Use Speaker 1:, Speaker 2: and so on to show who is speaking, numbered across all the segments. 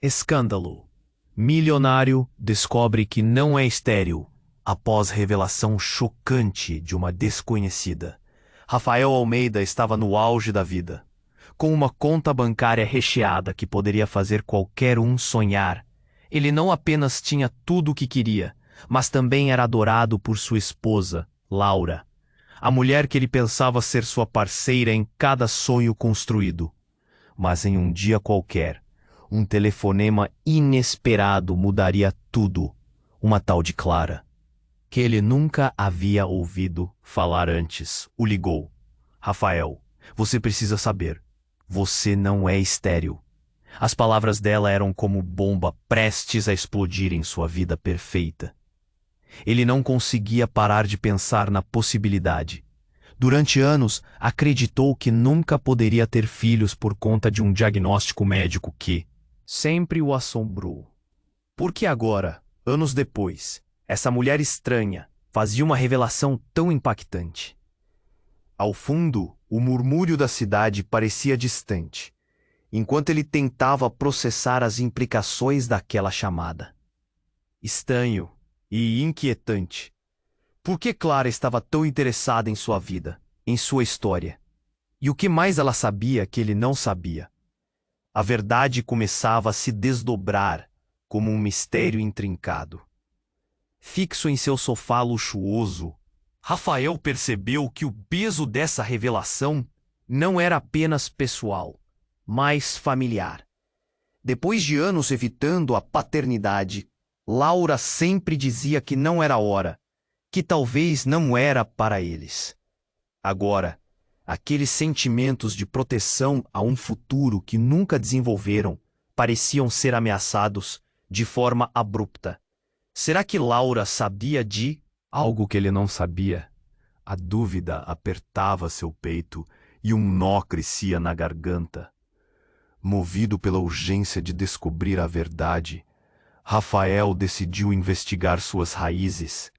Speaker 1: Escândalo. Milionário descobre que não é estéril após revelação chocante de uma desconhecida. Rafael Almeida estava no auge da vida, com uma conta bancária recheada que poderia fazer qualquer um sonhar. Ele não apenas tinha tudo o que queria, mas também era adorado por sua esposa, Laura, a mulher que ele pensava ser sua parceira em cada sonho construído. Mas em um dia qualquer, um telefonema inesperado mudaria tudo. Uma tal de Clara, que ele nunca havia ouvido falar antes, o ligou. Rafael, você precisa saber. Você não é estéril. As palavras dela eram como bomba prestes a explodir em sua vida perfeita. Ele não conseguia parar de pensar na possibilidade. Durante anos, acreditou que nunca poderia ter filhos por conta de um diagnóstico médico que sempre o assombrou. Porque agora, anos depois, essa mulher estranha fazia uma revelação tão impactante. Ao fundo, o murmúrio da cidade parecia distante, enquanto ele tentava processar as implicações daquela chamada. Estranho e inquietante. Por que Clara estava tão interessada em sua vida, em sua história? E o que mais ela sabia que ele não sabia? A verdade começava a se desdobrar como um mistério intrincado. Fixo em seu sofá luxuoso, Rafael percebeu que o peso dessa revelação não era apenas pessoal, mas familiar. Depois de anos evitando a paternidade, Laura sempre dizia que não era hora, que talvez não era para eles. Agora, aqueles sentimentos de proteção a um futuro que nunca desenvolveram pareciam ser ameaçados de forma abrupta. Será que Laura sabia de algo que ele não sabia? A dúvida apertava seu peito e um nó crescia na garganta. Movido pela urgência de descobrir a verdade, Rafael decidiu investigar suas raízes.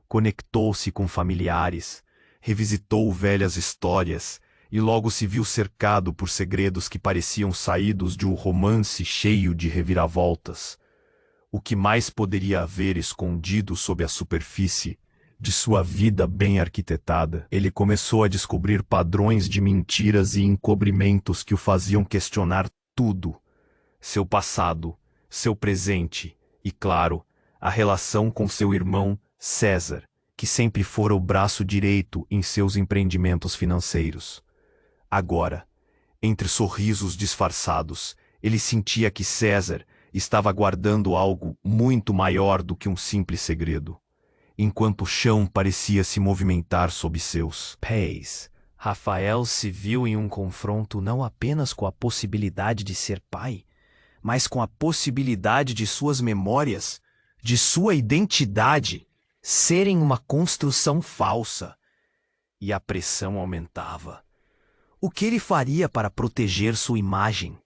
Speaker 1: Conectou-se com familiares, revisitou velhas histórias e logo se viu cercado por segredos que pareciam saídos de um romance cheio de reviravoltas. O que mais poderia haver escondido sob a superfície de sua vida bem arquitetada? Ele começou a descobrir padrões de mentiras e encobrimentos que o faziam questionar tudo: seu passado, seu presente e, claro, a relação com seu irmão César, que sempre fora o braço direito em seus empreendimentos financeiros. Agora, entre sorrisos disfarçados, ele sentia que César estava guardando algo muito maior do que um simples segredo. Enquanto o chão parecia se movimentar sob seus pés, Rafael se viu em um confronto não apenas com a possibilidade de ser pai, mas com a possibilidade de suas memórias, de sua identidade, serem uma construção falsa. E a pressão aumentava. O que ele faria para proteger sua imagem?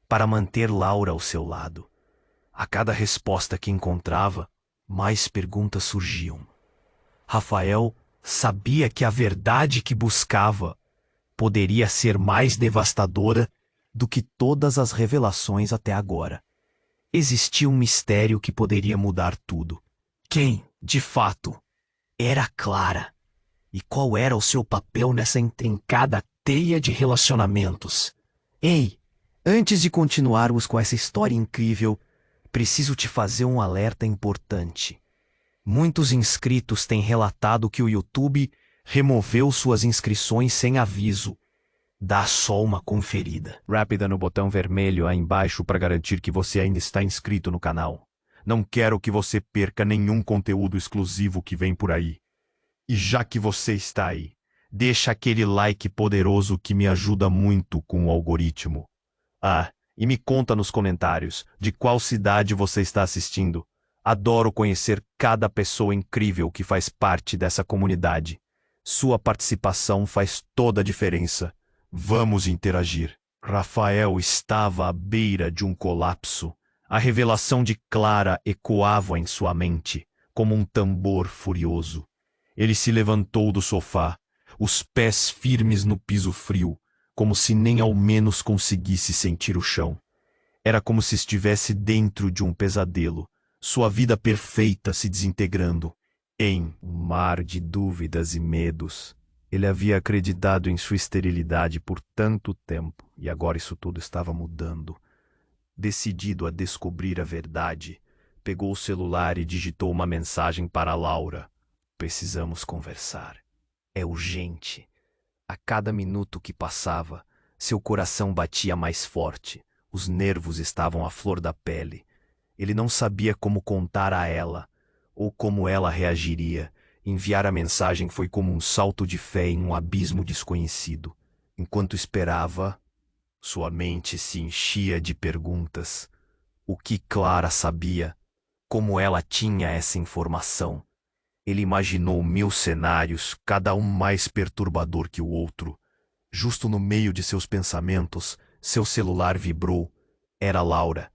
Speaker 1: Para manter Laura ao seu lado? A cada resposta que encontrava, mais perguntas surgiam. Rafael sabia que a verdade que buscava poderia ser mais devastadora do que todas as revelações até agora. Existia um mistério que poderia mudar tudo. Quem, de fato, era Clara? E qual era o seu papel nessa intrincada teia de relacionamentos? Ei, antes de continuarmos com essa história incrível, preciso te fazer um alerta importante. Muitos inscritos têm relatado que o YouTube removeu suas inscrições sem aviso. Dá só uma conferida rápida no botão vermelho aí embaixo para garantir que você ainda está inscrito no canal. Não quero que você perca nenhum conteúdo exclusivo que vem por aí. E já que você está aí, deixa aquele like poderoso que me ajuda muito com o algoritmo. Ah, e me conta nos comentários de qual cidade você está assistindo. Adoro conhecer cada pessoa incrível que faz parte dessa comunidade. Sua participação faz toda a diferença. Vamos interagir. Rafael estava à beira de um colapso. A revelação de Clara ecoava em sua mente, como um tambor furioso. Ele se levantou do sofá, os pés firmes no piso frio, como se nem ao menos conseguisse sentir o chão. Era como se estivesse dentro de um pesadelo, sua vida perfeita se desintegrando em um mar de dúvidas e medos. Ele havia acreditado em sua esterilidade por tanto tempo, e agora isso tudo estava mudando. Decidido a descobrir a verdade, pegou o celular e digitou uma mensagem para Laura. Precisamos conversar. É urgente. A cada minuto que passava, seu coração batia mais forte. Os nervos estavam à flor da pele. Ele não sabia como contar a ela, ou como ela reagiria. Enviar a mensagem foi como um salto de fé em um abismo desconhecido. Enquanto esperava, sua mente se enchia de perguntas. O que Clara sabia? Como ela tinha essa informação? Ele imaginou 1000 cenários, cada um mais perturbador que o outro. Justo no meio de seus pensamentos, seu celular vibrou. Era Laura.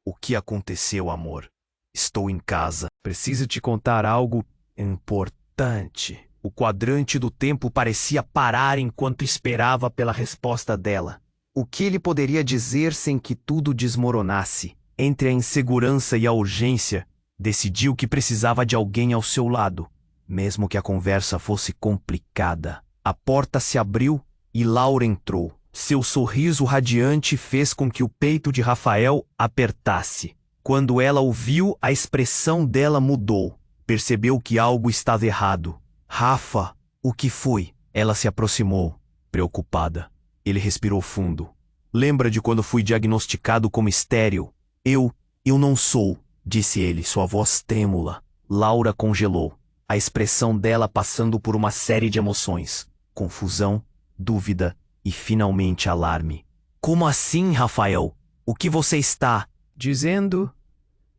Speaker 1: O que aconteceu, amor? Estou em casa. Preciso te contar algo importante. O quadrante do tempo parecia parar enquanto esperava pela resposta dela. O que ele poderia dizer sem que tudo desmoronasse? Entre a insegurança e a urgência, decidiu que precisava de alguém ao seu lado, mesmo que a conversa fosse complicada. A porta se abriu e Laura entrou. Seu sorriso radiante fez com que o peito de Rafael apertasse. Quando ela o viu, a expressão dela mudou. Percebeu que algo estava errado. Rafa, o que foi? Ela se aproximou, preocupada. Ele respirou fundo. Lembra de quando fui diagnosticado como estéril? Eu não sou, disse ele, sua voz trêmula. Laura congelou, a expressão dela passando por uma série de emoções. Confusão, dúvida e finalmente alarme. Como assim, Rafael? O que você está dizendo?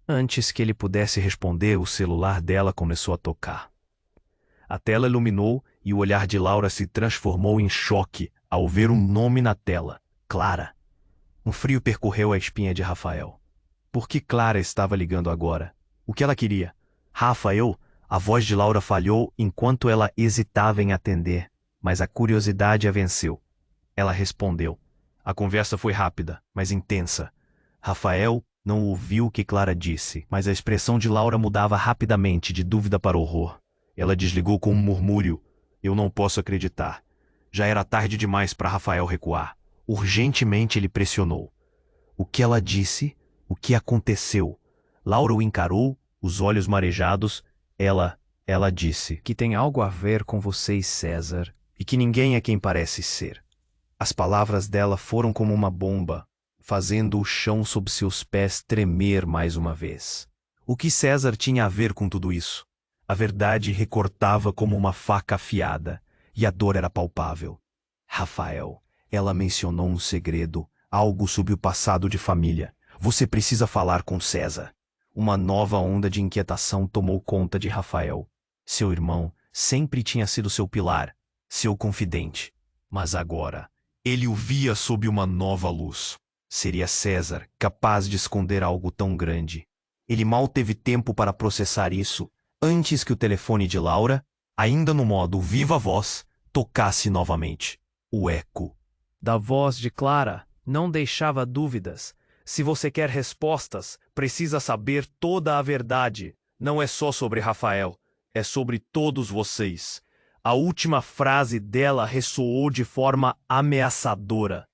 Speaker 1: Antes que ele pudesse responder, o celular dela começou a tocar. A tela iluminou e o olhar de Laura se transformou em choque ao ver um nome na tela. Clara. Um frio percorreu a espinha de Rafael. Por que Clara estava ligando agora? O que ela queria? Rafael, a voz de Laura falhou enquanto ela hesitava em atender, mas a curiosidade a venceu. Ela respondeu. A conversa foi rápida, mas intensa. Rafael não ouviu o que Clara disse, mas a expressão de Laura mudava rapidamente de dúvida para horror. Ela desligou com um murmúrio. Eu não posso acreditar. Já era tarde demais para Rafael recuar. Urgentemente ele pressionou. O que ela disse? O que aconteceu? Laura o encarou, os olhos marejados. Ela disse que tem algo a ver com você e César, e que ninguém é quem parece ser. As palavras dela foram como uma bomba, fazendo o chão sob seus pés tremer mais uma vez. O que César tinha a ver com tudo isso? A verdade recortava como uma faca afiada, e a dor era palpável. Rafael, ela mencionou um segredo, algo sobre o passado de família. Você precisa falar com César. Uma nova onda de inquietação tomou conta de Rafael. Seu irmão sempre tinha sido seu pilar, seu confidente. Mas agora, ele o via sob uma nova luz. Seria César capaz de esconder algo tão grande? Ele mal teve tempo para processar isso, antes que o telefone de Laura, ainda no modo viva voz, tocasse novamente. O eco da voz de Clara não deixava dúvidas. Se você quer respostas, precisa saber toda a verdade. Não é só sobre Rafael, é sobre todos vocês. A última frase dela ressoou de forma ameaçadora.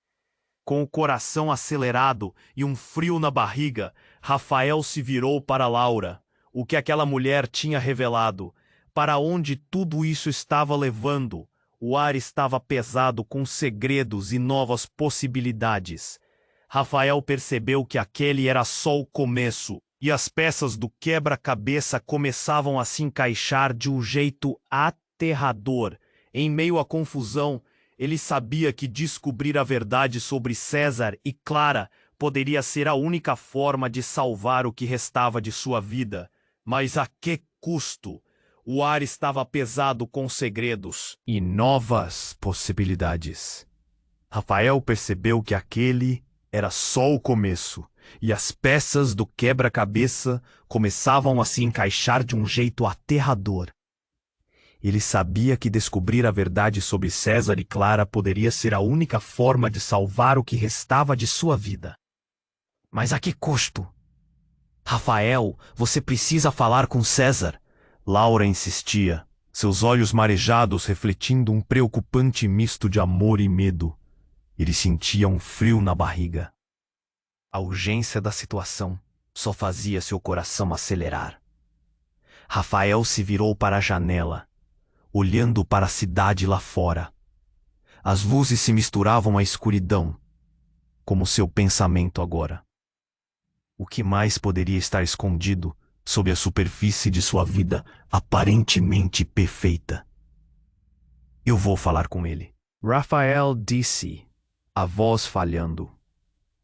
Speaker 1: Com o coração acelerado e um frio na barriga, Rafael se virou para Laura. O que aquela mulher tinha revelado? Para onde tudo isso estava levando? O ar estava pesado com segredos e novas possibilidades. Rafael percebeu que aquele era só o começo, e as peças do quebra-cabeça começavam a se encaixar de um jeito aterrador. Em meio à confusão, ele sabia que descobrir a verdade sobre César e Clara poderia ser a única forma de salvar o que restava de sua vida. Mas a que custo? O ar estava pesado com segredos e novas possibilidades. Rafael percebeu que aquele era só o começo, e as peças do quebra-cabeça começavam a se encaixar de um jeito aterrador. Ele sabia que descobrir a verdade sobre César e Clara poderia ser a única forma de salvar o que restava de sua vida. Mas a que custo? Rafael, você precisa falar com César. Laura insistia, seus olhos marejados refletindo um preocupante misto de amor e medo. Ele sentia um frio na barriga. A urgência da situação só fazia seu coração acelerar. Rafael se virou para a janela, olhando para a cidade lá fora. As luzes se misturavam à escuridão, como seu pensamento agora. O que mais poderia estar escondido sob a superfície de sua vida aparentemente perfeita? Eu vou falar com ele. Rafael disse, a voz falhando.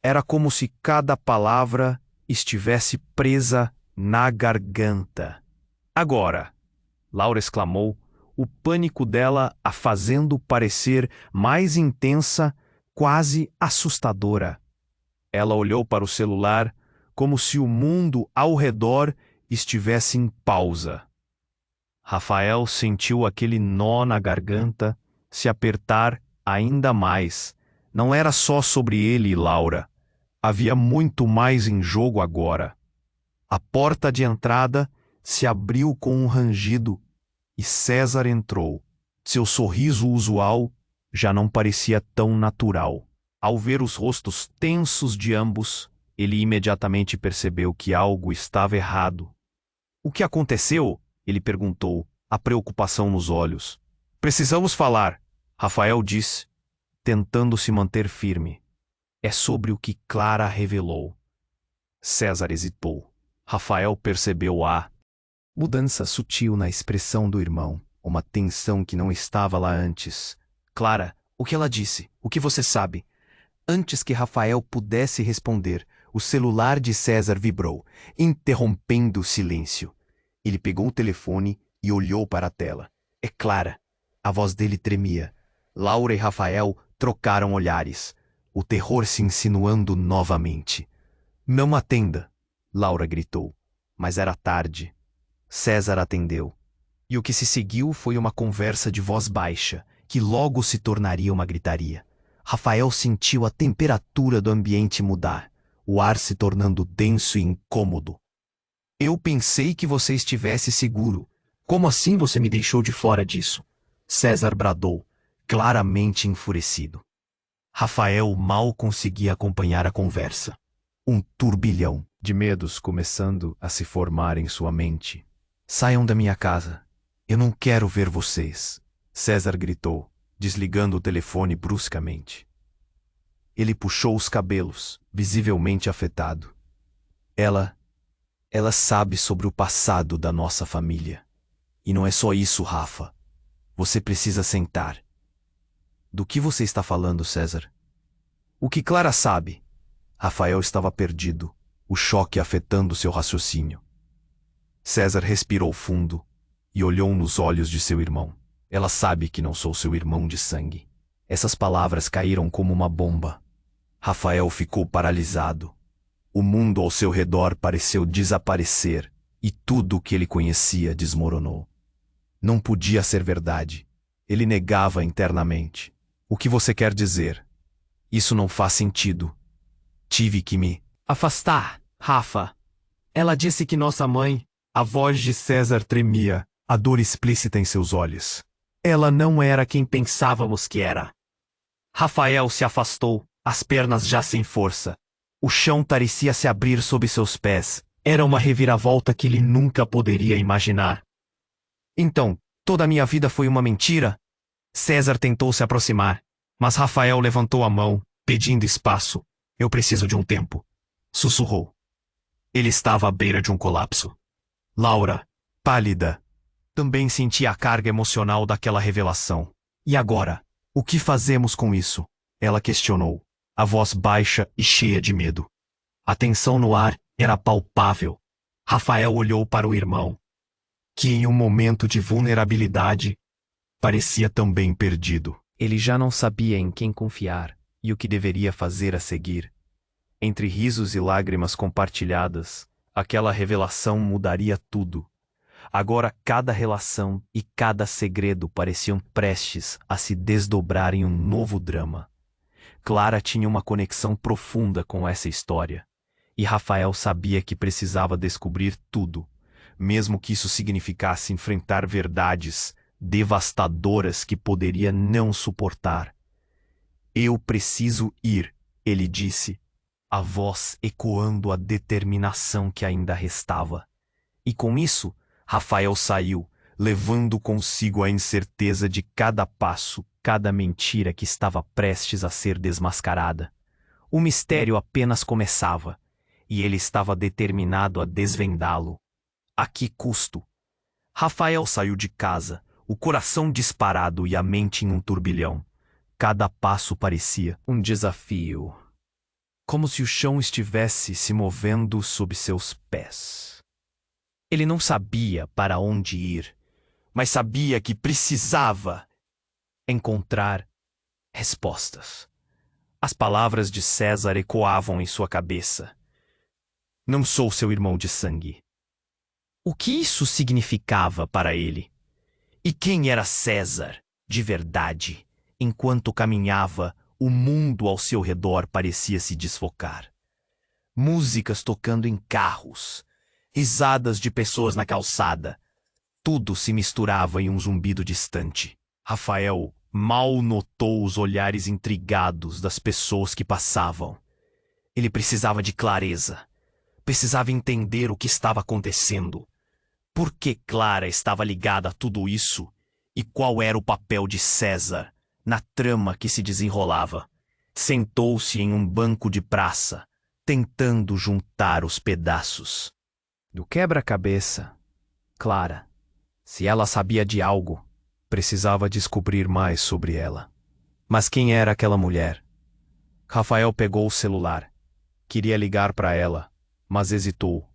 Speaker 1: Era como se cada palavra estivesse presa na garganta. Agora, Laura exclamou, o pânico dela a fazendo parecer mais intensa, quase assustadora. Ela olhou para o celular como se o mundo ao redor estivesse em pausa. Rafael sentiu aquele nó na garganta se apertar ainda mais. Não era só sobre ele e Laura. Havia muito mais em jogo agora. A porta de entrada se abriu com um rangido e César entrou. Seu sorriso usual já não parecia tão natural. Ao ver os rostos tensos de ambos, ele imediatamente percebeu que algo estava errado. O que aconteceu? Ele perguntou, a preocupação nos olhos. Precisamos falar, Rafael disse, tentando se manter firme. É sobre o que Clara revelou. César hesitou. Rafael percebeu a mudança sutil na expressão do irmão, uma tensão que não estava lá antes. Clara, o que ela disse? O que você sabe? Antes que Rafael pudesse responder, o celular de César vibrou, interrompendo o silêncio. Ele pegou o telefone e olhou para a tela. É Clara. A voz dele tremia. Laura e Rafael trocaram olhares, o terror se insinuando novamente. Não atenda, Laura gritou. Mas era tarde. César atendeu. E o que se seguiu foi uma conversa de voz baixa, que logo se tornaria uma gritaria. Rafael sentiu a temperatura do ambiente mudar, o ar se tornando denso e incômodo. Eu pensei que você estivesse seguro. Como assim você me deixou de fora disso? César bradou, claramente enfurecido. Rafael mal conseguia acompanhar a conversa. Um turbilhão de medos começando a se formar em sua mente. Saiam da minha casa. Eu não quero ver vocês. César gritou, desligando o telefone bruscamente. Ele puxou os cabelos, visivelmente afetado. Ela sabe sobre o passado da nossa família. E não é só isso, Rafa. Você precisa sentar. Do que você está falando, César? O que Clara sabe? Rafael estava perdido, o choque afetando seu raciocínio. César respirou fundo e olhou nos olhos de seu irmão. Ela sabe que não sou seu irmão de sangue. Essas palavras caíram como uma bomba. Rafael ficou paralisado. O mundo ao seu redor pareceu desaparecer e tudo o que ele conhecia desmoronou. Não podia ser verdade. Ele negava internamente. O que você quer dizer? Isso não faz sentido. Tive que me afastar, Rafa. Ela disse que nossa mãe... A voz de César tremia, a dor explícita em seus olhos. Ela não era quem pensávamos que era. Rafael se afastou, as pernas já sem força. O chão parecia se abrir sob seus pés. Era uma reviravolta que ele nunca poderia imaginar. Então, toda a minha vida foi uma mentira? César tentou se aproximar, mas Rafael levantou a mão, pedindo espaço. Eu preciso de um tempo. Sussurrou. Ele estava à beira de um colapso. Laura, pálida, também sentia a carga emocional daquela revelação. E agora? O que fazemos com isso? Ela questionou, a voz baixa e cheia de medo. A tensão no ar era palpável. Rafael olhou para o irmão, que em um momento de vulnerabilidade, parecia também perdido. Ele já não sabia em quem confiar e o que deveria fazer a seguir. Entre risos e lágrimas compartilhadas, aquela revelação mudaria tudo. Agora cada relação e cada segredo pareciam prestes a se desdobrar em um novo drama. Clara tinha uma conexão profunda com essa história. E Rafael sabia que precisava descobrir tudo, mesmo que isso significasse enfrentar verdades devastadoras que poderia não suportar. Eu preciso ir, ele disse, a voz ecoando a determinação que ainda restava. E com isso, Rafael saiu, levando consigo a incerteza de cada passo, cada mentira que estava prestes a ser desmascarada. O mistério apenas começava, e ele estava determinado a desvendá-lo. A que custo? Rafael saiu de casa, o coração disparado e a mente em um turbilhão. Cada passo parecia um desafio, como se o chão estivesse se movendo sob seus pés. Ele não sabia para onde ir, mas sabia que precisava encontrar respostas. As palavras de César ecoavam em sua cabeça. Não sou seu irmão de sangue. O que isso significava para ele? E quem era César, de verdade? Enquanto caminhava, o mundo ao seu redor parecia se desfocar. Músicas tocando em carros, risadas de pessoas na calçada. Tudo se misturava em um zumbido distante. Rafael mal notou os olhares intrigados das pessoas que passavam. Ele precisava de clareza. Precisava entender o que estava acontecendo. Por que Clara estava ligada a tudo isso? E qual era o papel de César na trama que se desenrolava? Sentou-se em um banco de praça, tentando juntar os pedaços do quebra-cabeça. Clara, se ela sabia de algo, precisava descobrir mais sobre ela. Mas quem era aquela mulher? Rafael pegou o celular. Queria ligar para ela, mas hesitou.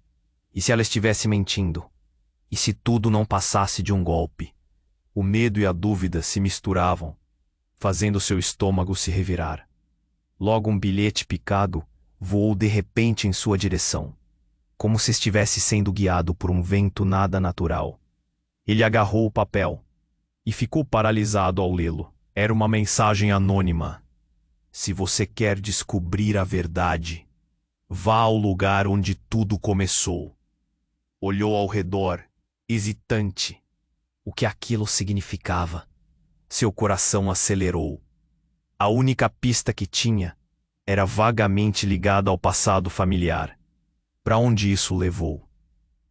Speaker 1: E se ela estivesse mentindo? E se tudo não passasse de um golpe? O medo e a dúvida se misturavam, fazendo seu estômago se revirar. Logo um bilhete picado voou de repente em sua direção, como se estivesse sendo guiado por um vento nada natural. Ele agarrou o papel e ficou paralisado ao lê-lo. Era uma mensagem anônima. Se você quer descobrir a verdade, vá ao lugar onde tudo começou. Olhou ao redor, hesitante. O que aquilo significava? Seu coração acelerou. A única pista que tinha era vagamente ligada ao passado familiar. Para onde isso levou?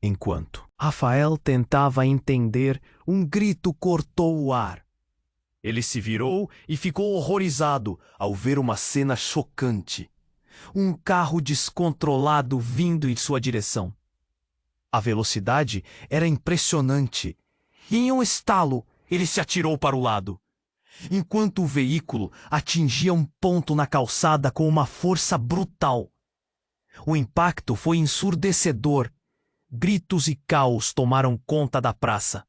Speaker 1: Enquanto Rafael tentava entender, um grito cortou o ar. Ele se virou e ficou horrorizado ao ver uma cena chocante. Um carro descontrolado vindo em sua direção. A velocidade era impressionante. E em um estalo, ele se atirou para o lado, enquanto o veículo atingia um ponto na calçada com uma força brutal. O impacto foi ensurdecedor. Gritos e caos tomaram conta da praça.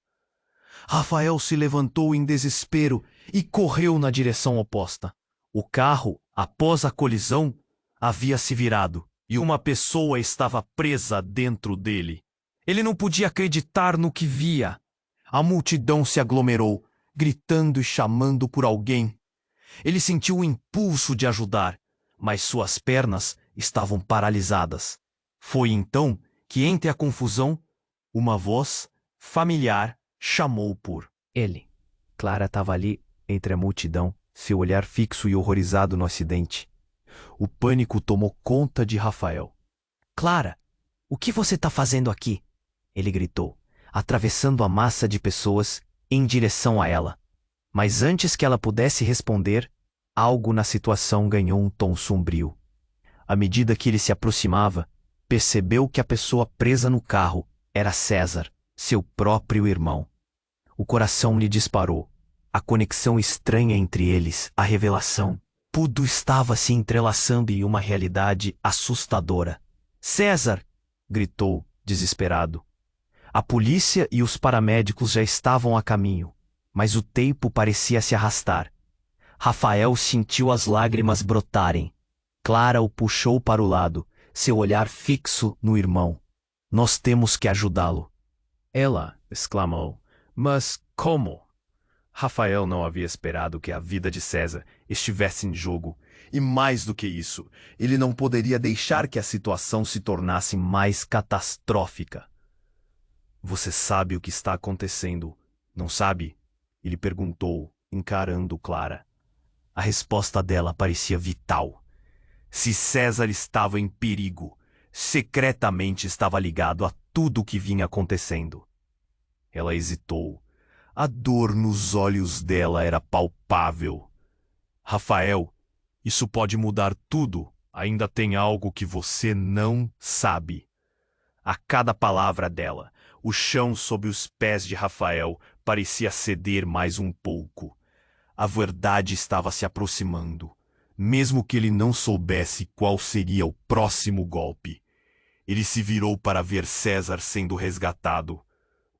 Speaker 1: Rafael se levantou em desespero e correu na direção oposta. O carro, após a colisão, havia se virado e uma pessoa estava presa dentro dele. Ele não podia acreditar no que via. A multidão se aglomerou, gritando e chamando por alguém. Ele sentiu o impulso de ajudar, mas suas pernas estavam paralisadas. Foi então que, entre a confusão, uma voz familiar chamou por ele. Clara estava ali, entre a multidão, seu olhar fixo e horrorizado no acidente. O pânico tomou conta de Rafael. Clara, o que você está fazendo aqui? Ele gritou, atravessando a massa de pessoas em direção a ela. Mas antes que ela pudesse responder, algo na situação ganhou um tom sombrio. À medida que ele se aproximava, percebeu que a pessoa presa no carro era César, seu próprio irmão. O coração lhe disparou. A conexão estranha entre eles, a revelação. Tudo estava se entrelaçando em uma realidade assustadora. César! Gritou, desesperado. A polícia e os paramédicos já estavam a caminho, mas o tempo parecia se arrastar. Rafael sentiu as lágrimas brotarem. Clara o puxou para o lado, seu olhar fixo no irmão. Nós temos que ajudá-lo. Ela exclamou. Mas como? Rafael não havia esperado que a vida de César estivesse em jogo E mais do que isso, ele não poderia deixar que a situação se tornasse mais catastrófica. Você sabe o que está acontecendo, não sabe? Ele perguntou, encarando Clara. A resposta dela parecia vital. Se César estava em perigo, secretamente estava ligado a tudo o que vinha acontecendo. Ela hesitou. A dor nos olhos dela era palpável. Rafael, isso pode mudar tudo. Ainda tem algo que você não sabe. A cada palavra dela, o chão sob os pés de Rafael parecia ceder mais um pouco. A verdade estava se aproximando, mesmo que ele não soubesse qual seria o próximo golpe. Ele se virou para ver César sendo resgatado.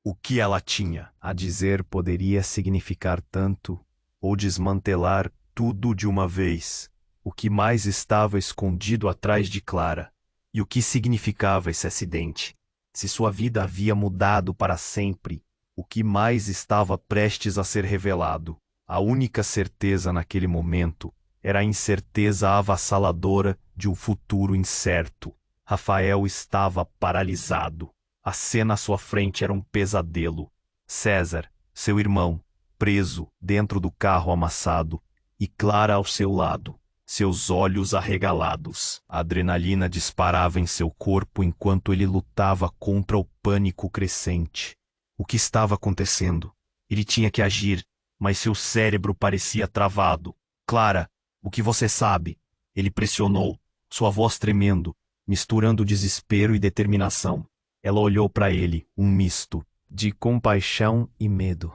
Speaker 1: O que ela tinha a dizer poderia significar tanto, ou desmantelar tudo de uma vez. O que mais estava escondido atrás de Clara, e o que significava esse acidente. Se sua vida havia mudado para sempre, o que mais estava prestes a ser revelado. A única certeza naquele momento era a incerteza avassaladora de um futuro incerto. Rafael estava paralisado. A cena à sua frente era um pesadelo. César, seu irmão, preso dentro do carro amassado, e Clara ao seu lado, seus olhos arregalados. A adrenalina disparava em seu corpo enquanto ele lutava contra o pânico crescente. O que estava acontecendo? Ele tinha que agir, mas seu cérebro parecia travado. Clara, o que você sabe? Ele pressionou, sua voz tremendo, misturando desespero e determinação. Ela olhou para ele, um misto de compaixão e medo.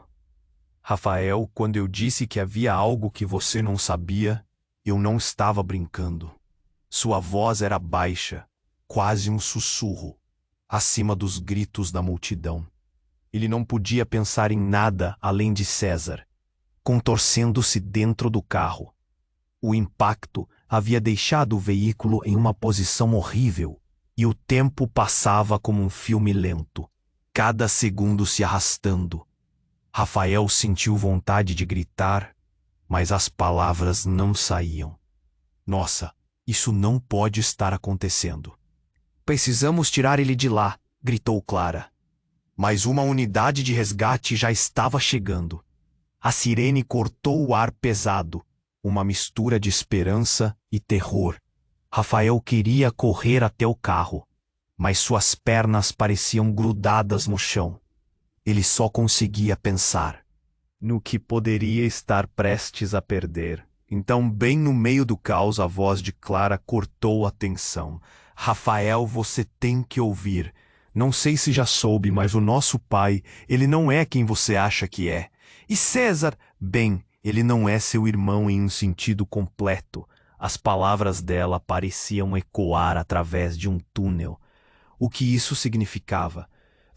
Speaker 1: Rafael, quando eu disse que havia algo que você não sabia, eu não estava brincando. Sua voz era baixa, quase um sussurro, acima dos gritos da multidão. Ele não podia pensar em nada além de César, contorcendo-se dentro do carro. O impacto havia deixado o veículo em uma posição horrível, e o tempo passava como um filme lento, cada segundo se arrastando. Rafael sentiu vontade de gritar, mas as palavras não saíam. Nossa, isso não pode estar acontecendo. Precisamos tirar ele de lá, gritou Clara. Mas uma unidade de resgate já estava chegando. A sirene cortou o ar pesado, uma mistura de esperança e terror. Rafael queria correr até o carro, mas suas pernas pareciam grudadas no chão. Ele só conseguia pensar no que poderia estar prestes a perder. Então, bem no meio do caos, a voz de Clara cortou a tensão. Rafael, você tem que ouvir. Não sei se já soube, mas o nosso pai, ele não é quem você acha que é. E César, bem, ele não é seu irmão em um sentido completo. As palavras dela pareciam ecoar através de um túnel. O que isso significava?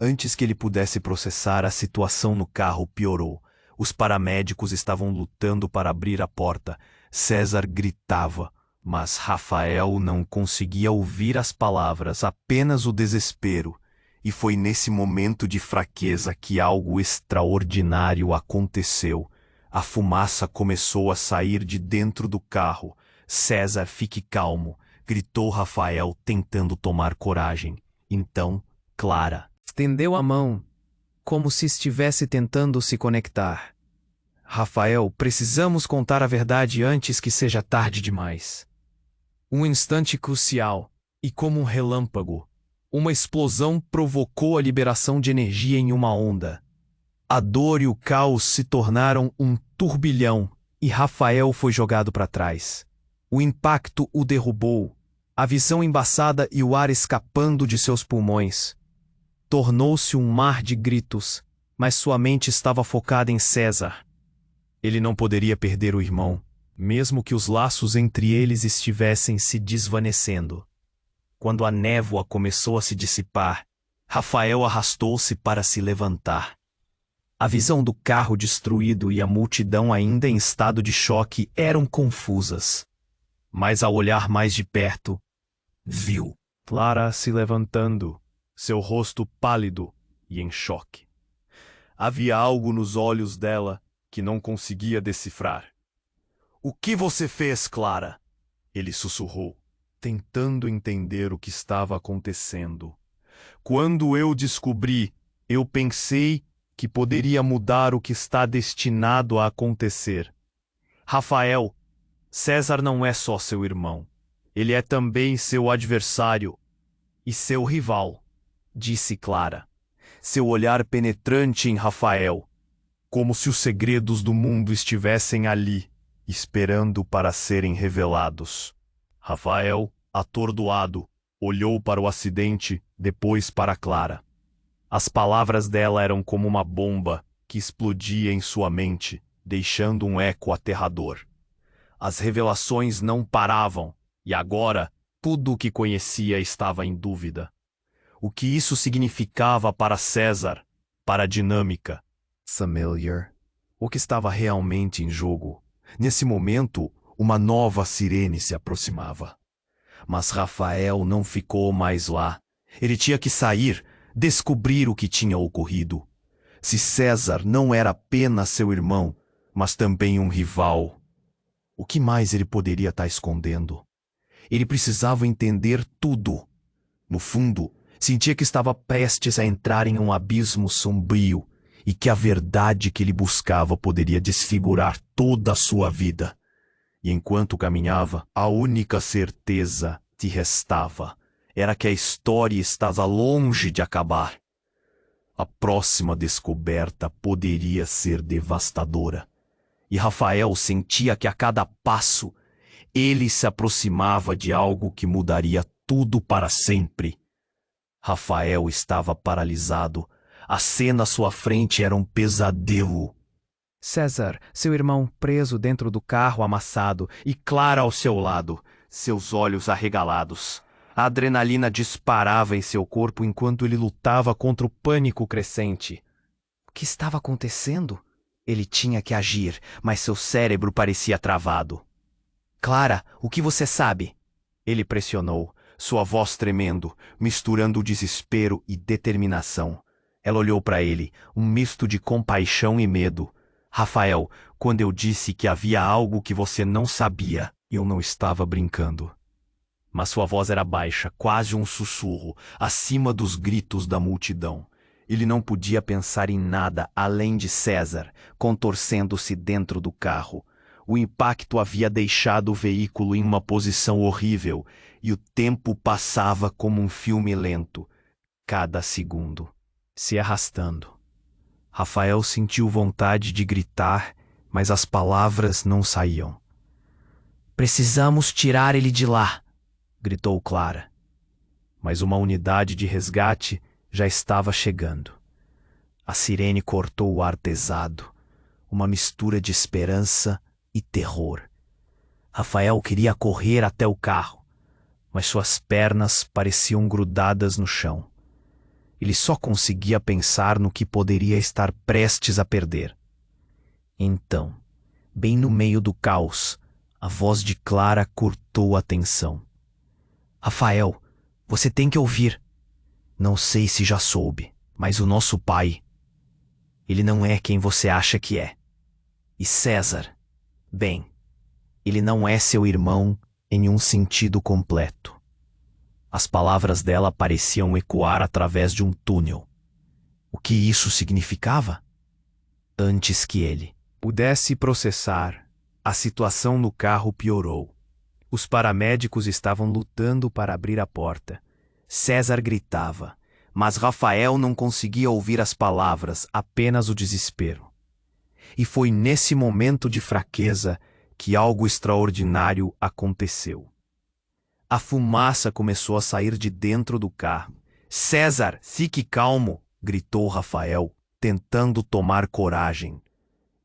Speaker 1: Antes que ele pudesse processar, a situação no carro piorou. Os paramédicos estavam lutando para abrir a porta. César gritava, mas Rafael não conseguia ouvir as palavras, apenas o desespero. E foi nesse momento de fraqueza que algo extraordinário aconteceu. A fumaça começou a sair de dentro do carro. César, fique calmo, gritou Rafael, tentando tomar coragem. Então, Clara estendeu a mão, como se estivesse tentando se conectar. Rafael, precisamos contar a verdade antes que seja tarde demais. Um instante crucial, e como um relâmpago, uma explosão provocou a liberação de energia em uma onda. A dor e o caos se tornaram um turbilhão, e Rafael foi jogado para trás. O impacto o derrubou, a visão embaçada e o ar escapando de seus pulmões. Tornou-se um mar de gritos, mas sua mente estava focada em César. Ele não poderia perder o irmão, mesmo que os laços entre eles estivessem se desvanecendo. Quando a névoa começou a se dissipar, Rafael arrastou-se para se levantar. A visão do carro destruído e a multidão ainda em estado de choque eram confusas. Mas ao olhar mais de perto, viu Clara se levantando, seu rosto pálido e em choque. Havia algo nos olhos dela que não conseguia decifrar. O que você fez, Clara? Ele sussurrou, tentando entender o que estava acontecendo. Quando eu descobri, eu pensei que poderia mudar o que está destinado a acontecer. Rafael, César não é só seu irmão. Ele é também seu adversário e seu rival, disse Clara, seu olhar penetrante em Rafael, como se os segredos do mundo estivessem ali, esperando para serem revelados. Rafael, atordoado, olhou para o acidente, depois para Clara. As palavras dela eram como uma bomba que explodia em sua mente, deixando um eco aterrador. As revelações não paravam, e agora tudo o que conhecia estava em dúvida. O que isso significava para César, para a dinâmica? Familiar. O que estava realmente em jogo? Nesse momento, uma nova sirene se aproximava. Mas Rafael não ficou mais lá. Ele tinha que sair, descobrir o que tinha ocorrido. Se César não era apenas seu irmão, mas também um rival, o que mais ele poderia estar escondendo? Ele precisava entender tudo. No fundo, sentia que estava prestes a entrar em um abismo sombrio e que a verdade que ele buscava poderia desfigurar toda a sua vida. E enquanto caminhava, a única certeza que restava era que a história estava longe de acabar. A próxima descoberta poderia ser devastadora. E Rafael sentia que a cada passo ele se aproximava de algo que mudaria tudo para sempre. Rafael estava paralisado. A cena à sua frente era um pesadelo.
Speaker 2: César, seu irmão preso dentro do carro amassado,
Speaker 1: E Clara ao seu lado, seus olhos arregalados. A adrenalina disparava em seu corpo enquanto ele lutava contra o pânico crescente.
Speaker 2: o que estava acontecendo? Ele tinha que agir, mas seu cérebro parecia travado. Clara, o que você sabe?
Speaker 1: Ele pressionou, sua voz tremendo, misturando o desespero e determinação. Ela olhou para ele, um misto de compaixão e medo. Rafael, quando eu disse que havia algo que você não sabia, eu não estava brincando. Mas sua voz era baixa, quase um sussurro, acima dos gritos da multidão. Ele não podia pensar em nada além de César, contorcendo-se dentro do carro. O impacto havia deixado o veículo em uma posição horrível, e o tempo passava como um filme lento, cada segundo, se arrastando. Rafael sentiu vontade de gritar, mas as palavras não saíam.
Speaker 2: Precisamos tirar ele de lá,
Speaker 1: gritou Clara. Mas uma unidade de resgate já estava chegando. A sirene cortou o ar pesado, uma mistura de esperança e terror. Rafael queria correr até o carro, mas suas pernas pareciam grudadas no chão. Ele só conseguia pensar no que poderia estar prestes a perder. Então, bem no meio do caos, a voz de Clara cortou a tensão. Rafael, você tem que ouvir. Não sei se já soube, mas o nosso pai, ele não é quem você acha que é. E César, bem, ele não é seu irmão em um sentido completo. As palavras dela pareciam ecoar através de um túnel. O que isso significava? Antes que ele pudesse processar, a situação no carro piorou. Os paramédicos estavam lutando para abrir a porta. César gritava, mas Rafael não conseguia ouvir as palavras, apenas o desespero. E foi nesse momento de fraqueza que algo extraordinário aconteceu. A fumaça começou a sair de dentro do carro. César, fique calmo, gritou Rafael, tentando tomar coragem.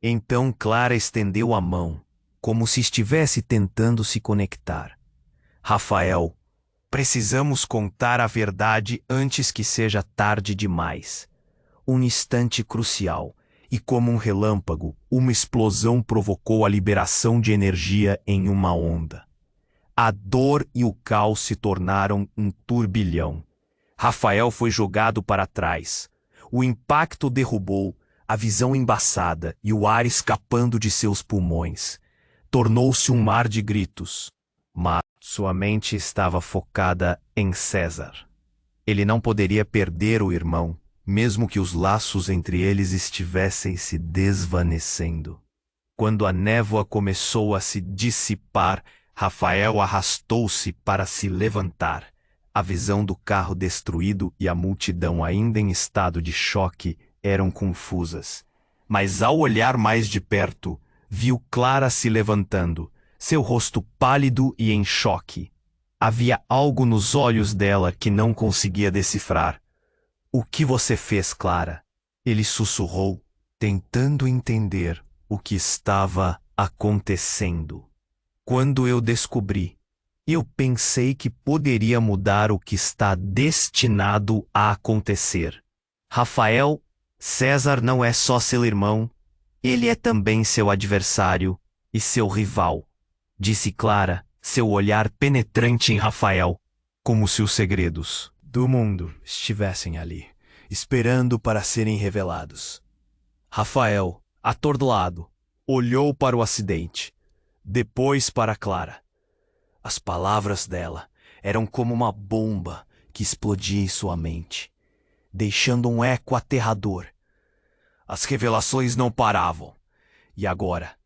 Speaker 1: Então Clara estendeu a mão, como se estivesse tentando se conectar. Rafael, precisamos contar a verdade antes que seja tarde demais. Um instante crucial, e como um relâmpago, uma explosão provocou a liberação de energia em uma onda. A dor e o caos se tornaram um turbilhão. Rafael foi jogado para trás. O impacto derrubou, a visão embaçada e o ar escapando de seus pulmões. Tornou-se um mar de gritos.
Speaker 2: mas sua mente estava focada em César. Ele não poderia perder o irmão, mesmo que os laços entre eles estivessem se desvanecendo. Quando a névoa começou a se dissipar, Rafael arrastou-se para se levantar. A visão do carro destruído e a multidão ainda em estado de choque eram confusas. Mas ao olhar mais de perto, viu Clara se levantando, seu rosto pálido e em choque. Havia algo nos olhos dela que não conseguia decifrar. "O que você fez, Clara?" Ele sussurrou, tentando entender o que estava acontecendo. "Quando eu descobri, eu pensei que poderia mudar o que está destinado a acontecer. Rafael, César não é só seu irmão, ele é também seu adversário e seu rival", disse Clara, seu olhar penetrante em Rafael, como se os segredos do mundo estivessem ali, esperando para serem revelados. Rafael, atordoado, olhou para o acidente, depois para Clara. As palavras dela eram como uma bomba que explodia em sua mente, deixando um eco aterrador. As revelações não paravam, e agora,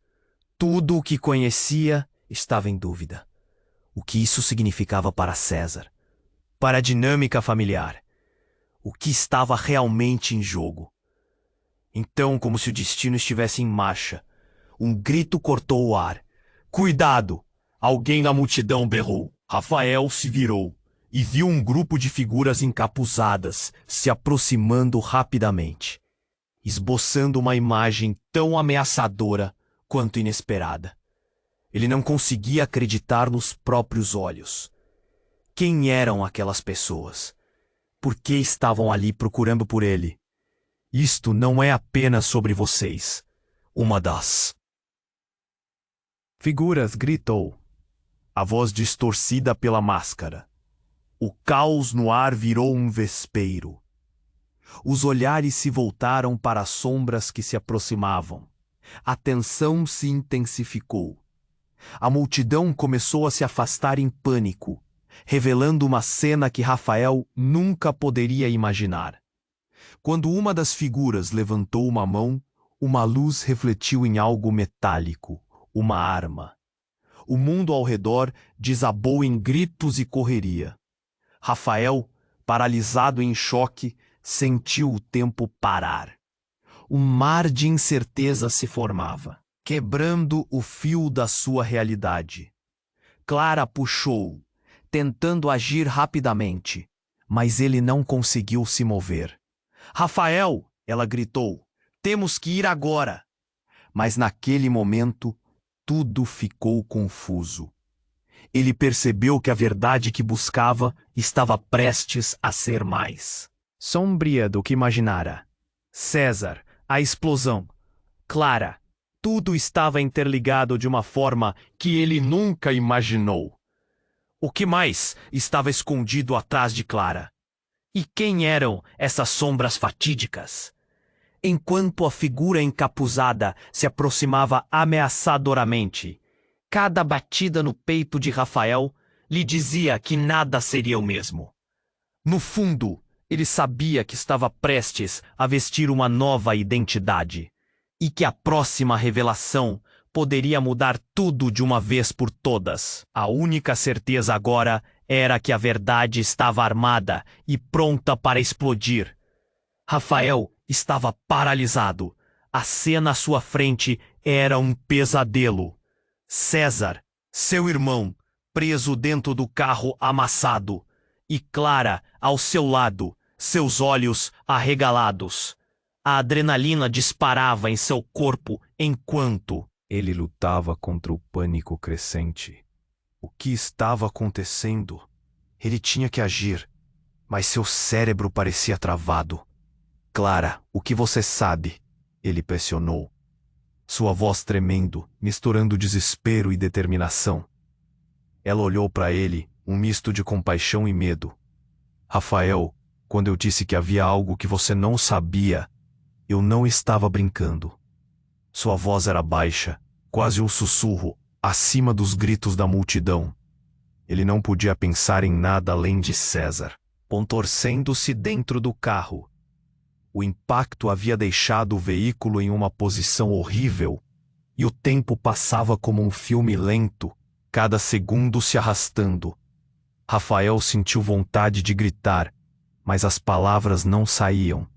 Speaker 2: tudo o que conhecia estava em dúvida. O que isso significava para César? Para a dinâmica familiar? O que estava realmente em jogo? Então, como se o destino estivesse em marcha, um grito cortou o ar. "Cuidado!" Alguém na multidão berrou. Rafael se virou e viu um grupo de figuras encapuzadas se aproximando rapidamente, esboçando uma imagem tão ameaçadora quanto inesperada. Ele não conseguia acreditar nos próprios olhos. Quem eram aquelas pessoas? Por que estavam ali procurando por ele? "Isto não é apenas sobre vocês." Uma das figuras gritou, a voz distorcida pela máscara. O caos no ar virou um vespeiro. Os olhares se voltaram para as sombras que se aproximavam. A tensão se intensificou. A multidão começou a se afastar em pânico, revelando uma cena que Rafael nunca poderia imaginar. Quando uma das figuras levantou uma mão, uma luz refletiu em algo metálico, uma arma. O mundo ao redor desabou em gritos e correria. Rafael, paralisado em choque, sentiu o tempo parar. Um mar de incerteza se formava, quebrando o fio da sua realidade. Clara puxou, tentando agir rapidamente, mas ele não conseguiu se mover. "Rafael!" ela gritou. "Temos que ir agora!" Mas naquele momento, tudo ficou confuso. Ele percebeu que a verdade que buscava estava prestes a ser mais sombria do que imaginara. César, a explosão. Clara, tudo estava interligado de uma forma que ele nunca imaginou. O que mais estava escondido atrás de Clara? E quem eram essas sombras fatídicas? Enquanto a figura encapuzada se aproximava ameaçadoramente, cada batida no peito de Rafael lhe dizia que nada seria o mesmo. No fundo, ele sabia que estava prestes a vestir uma nova identidade e que a próxima revelação poderia mudar tudo de uma vez por todas. A única certeza agora era que a verdade estava armada e pronta para explodir. Rafael estava paralisado. A cena à sua frente era um pesadelo. César, seu irmão, preso dentro do carro amassado, e Clara ao seu lado, seus olhos arregalados. A adrenalina disparava em seu corpo enquanto ele lutava contra o pânico crescente. O que estava acontecendo? Ele tinha que agir, mas seu cérebro parecia travado. "Clara, o que você sabe?" ele pressionou. Sua voz tremendo, misturando desespero e determinação. Ela olhou para ele, um misto de compaixão e medo. "Rafael, quando eu disse que havia algo que você não sabia, eu não estava brincando." Sua voz era baixa, quase um sussurro, acima dos gritos da multidão. Ele não podia pensar em nada além de César, contorcendo-se dentro do carro. O impacto havia deixado o veículo em uma posição horrível, e o tempo passava como um filme lento, cada segundo se arrastando. Rafael sentiu vontade de gritar, mas as palavras não saíam.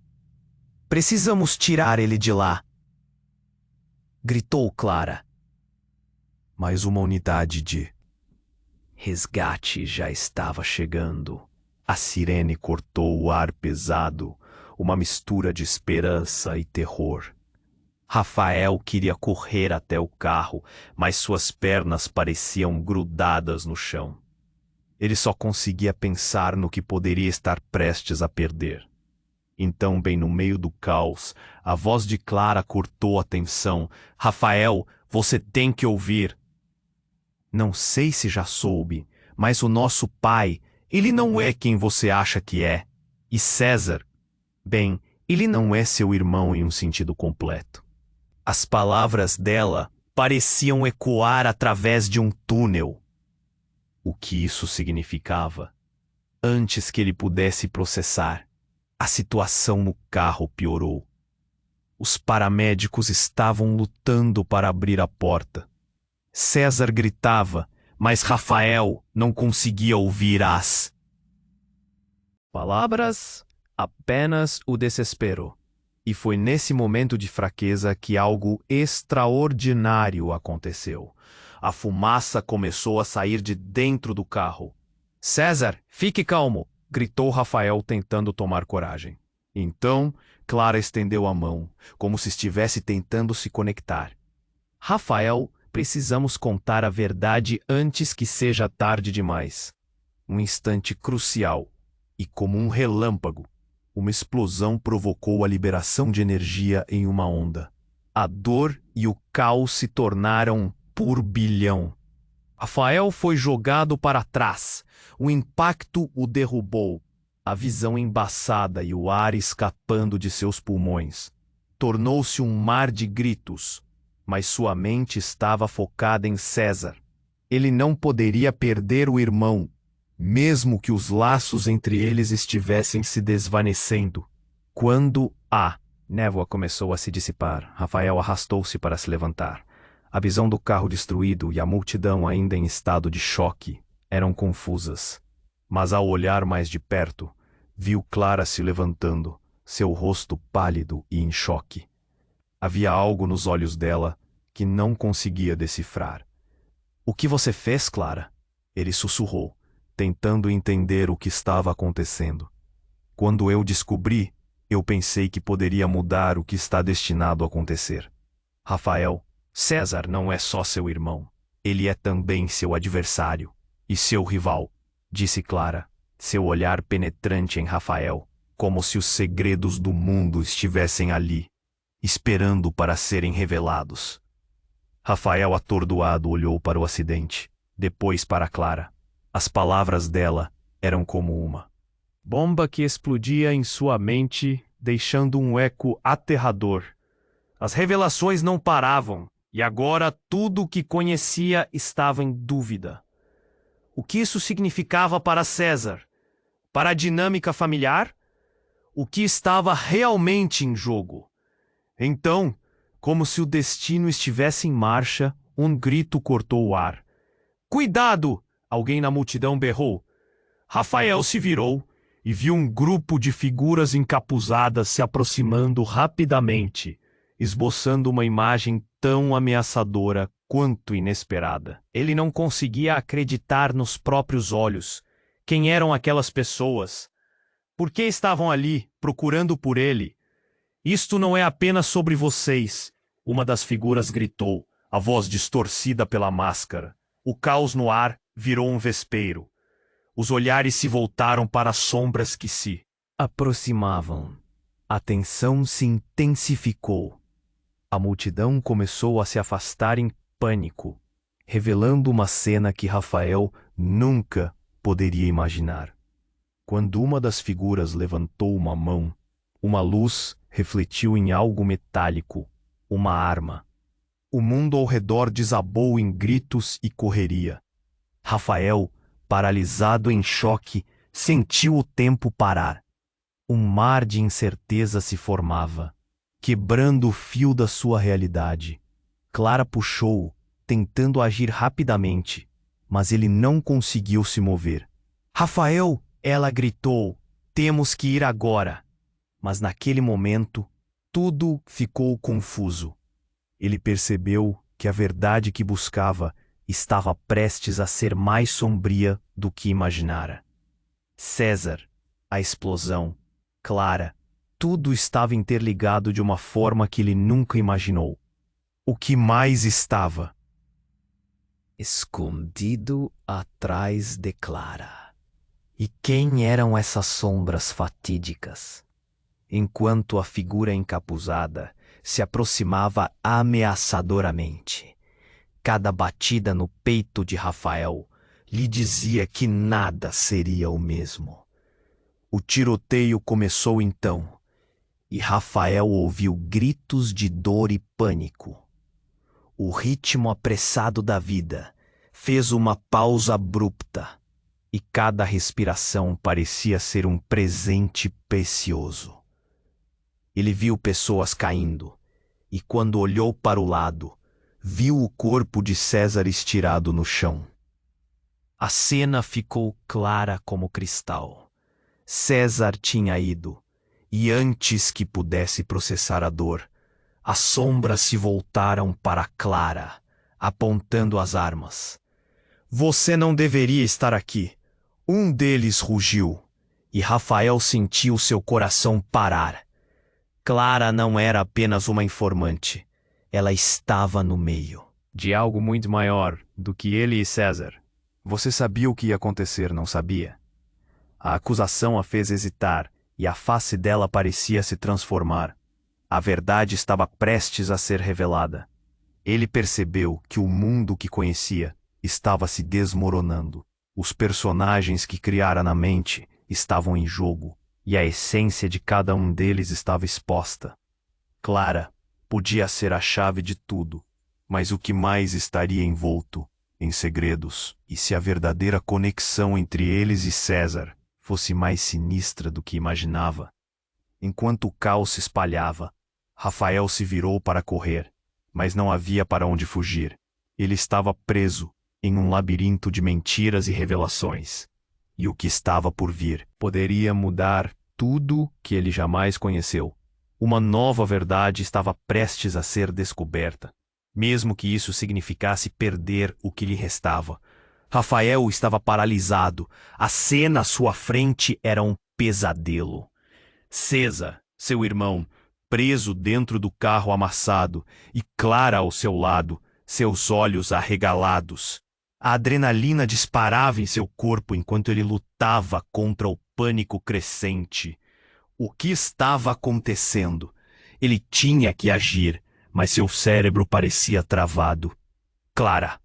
Speaker 1: Precisamos tirar ele de lá, gritou Clara.
Speaker 2: Mas uma unidade de
Speaker 1: resgate já estava chegando.
Speaker 2: A sirene cortou o ar pesado, uma mistura de esperança e terror.
Speaker 1: Rafael queria correr até o carro, mas suas pernas pareciam grudadas no chão.
Speaker 2: Ele só conseguia pensar no que poderia estar prestes a perder. Então, bem no meio do caos, a voz de Clara cortou a tensão.
Speaker 1: Rafael, você tem que ouvir.
Speaker 2: Não sei se já soube, mas o nosso pai, ele não é quem você acha que é. E César, bem, ele não é seu irmão em um sentido completo.
Speaker 1: As palavras dela pareciam ecoar através de um túnel.
Speaker 2: O que isso significava? Antes que ele pudesse processar, a situação no carro piorou. Os paramédicos estavam lutando para abrir a porta.
Speaker 1: César gritava, mas Rafael não conseguia ouvir as palavras, apenas o desespero.
Speaker 2: E foi nesse momento de fraqueza que algo extraordinário aconteceu. A fumaça começou a sair de dentro do carro.
Speaker 1: César, fique calmo,
Speaker 2: gritou Rafael tentando tomar coragem. Então, Clara estendeu a mão, como se estivesse tentando se conectar.
Speaker 1: Rafael, precisamos contar a verdade antes que seja tarde demais.
Speaker 2: Um instante crucial, e como um relâmpago, uma explosão provocou a liberação de energia em uma onda. A dor e o caos se tornaram um turbilhão.
Speaker 1: Rafael foi jogado para trás. O impacto o derrubou.
Speaker 2: A visão embaçada e o ar escapando de seus pulmões. Tornou-se um mar de gritos, mas sua mente estava focada em César. Ele não poderia perder o irmão, mesmo que os laços entre eles estivessem se desvanecendo. Quando a névoa começou a se dissipar, Rafael arrastou-se para se levantar. A visão do carro destruído e a multidão ainda em estado de choque eram confusas. Mas ao olhar mais de perto, viu Clara se levantando, seu rosto pálido e em choque. Havia algo nos olhos dela que não conseguia decifrar.
Speaker 1: O que você fez, Clara?
Speaker 2: Ele sussurrou, tentando entender o que estava acontecendo. Quando eu descobri, eu pensei que poderia mudar o que está destinado a acontecer. Rafael, César não é só seu irmão. Ele é também seu adversário e seu rival, disse Clara, seu olhar penetrante em Rafael, como se os segredos do mundo estivessem ali, esperando para serem revelados. Rafael, atordoado, olhou para o acidente, depois para Clara. As palavras dela eram como uma
Speaker 1: bomba que explodia em sua mente, deixando um eco aterrador. As revelações não paravam, e agora tudo o que conhecia estava em dúvida. O que isso significava para César? Para a dinâmica familiar? O que estava realmente em jogo? Então, como se o destino estivesse em marcha, um grito cortou o ar. Cuidado! Alguém na multidão berrou. Rafael se virou e viu um grupo de figuras encapuzadas se aproximando rapidamente, esboçando uma imagem tão ameaçadora quanto inesperada. Ele não conseguia acreditar nos próprios olhos. Quem eram aquelas pessoas? Por que estavam ali, procurando por ele? Isto não é apenas sobre vocês, uma das figuras gritou, a voz distorcida pela máscara. O caos no ar virou um vespeiro. Os olhares se voltaram para as sombras que se aproximavam. A tensão se intensificou. A multidão começou a se afastar em pânico, revelando uma cena que Rafael nunca poderia imaginar. Quando uma das figuras levantou uma mão, uma luz refletiu em algo metálico, uma arma. O mundo ao redor desabou em gritos e correria. Rafael
Speaker 2: paralisado em choque, sentiu o tempo parar. Um mar de incerteza se formava, quebrando o fio da sua realidade. Clara puxou-o, tentando agir rapidamente, mas ele não conseguiu se mover. Rafael, ela gritou, temos que ir agora. Mas naquele momento, tudo ficou confuso. Ele percebeu que a verdade que buscava estava prestes a ser mais sombria do que imaginara. César, a explosão, Clara, tudo estava interligado de uma forma que ele nunca imaginou. O que mais estava escondido atrás de Clara. E quem eram essas sombras fatídicas? Enquanto a figura encapuzada se aproximava ameaçadoramente, cada batida no peito de Rafael lhe dizia que nada seria o mesmo. O tiroteio começou então, e Rafael ouviu gritos de dor e pânico. O ritmo apressado da vida fez uma pausa abrupta, e cada respiração parecia ser um presente precioso. Ele viu pessoas caindo, e quando olhou para o lado, viu o corpo de César estirado no chão. A cena ficou clara como cristal. César tinha ido, e antes que pudesse processar a dor, as sombras se voltaram para Clara, apontando as armas. Você não deveria estar aqui. Um deles rugiu, e Rafael sentiu seu coração parar. Clara não era apenas uma informante. Ela estava no meio de algo muito maior do que ele e César. Você sabia o que ia acontecer, não sabia? A acusação a fez hesitar, e a face dela parecia se transformar. A verdade estava prestes a ser revelada. Ele percebeu que o mundo que conhecia estava se desmoronando. Os personagens que criara na mente estavam em jogo, e a essência de cada um deles estava exposta. Clara podia ser a chave de tudo, mas o que mais estaria envolto em segredos, e se a verdadeira conexão entre eles e César fosse mais sinistra do que imaginava? Enquanto o caos se espalhava, Rafael se virou para correr, mas não havia para onde fugir. Ele estava preso em um labirinto de mentiras e revelações. E o que estava por vir poderia mudar tudo que ele jamais conheceu. Uma nova verdade estava prestes a ser descoberta, mesmo que isso significasse perder o que lhe restava. Rafael estava paralisado. A cena à sua frente era um pesadelo. César, seu irmão, preso dentro do carro amassado, e Clara ao seu lado, seus olhos arregalados. A adrenalina disparava em seu corpo enquanto ele lutava contra o pânico crescente. O que estava acontecendo? Ele tinha que agir, mas seu cérebro parecia travado. Clara,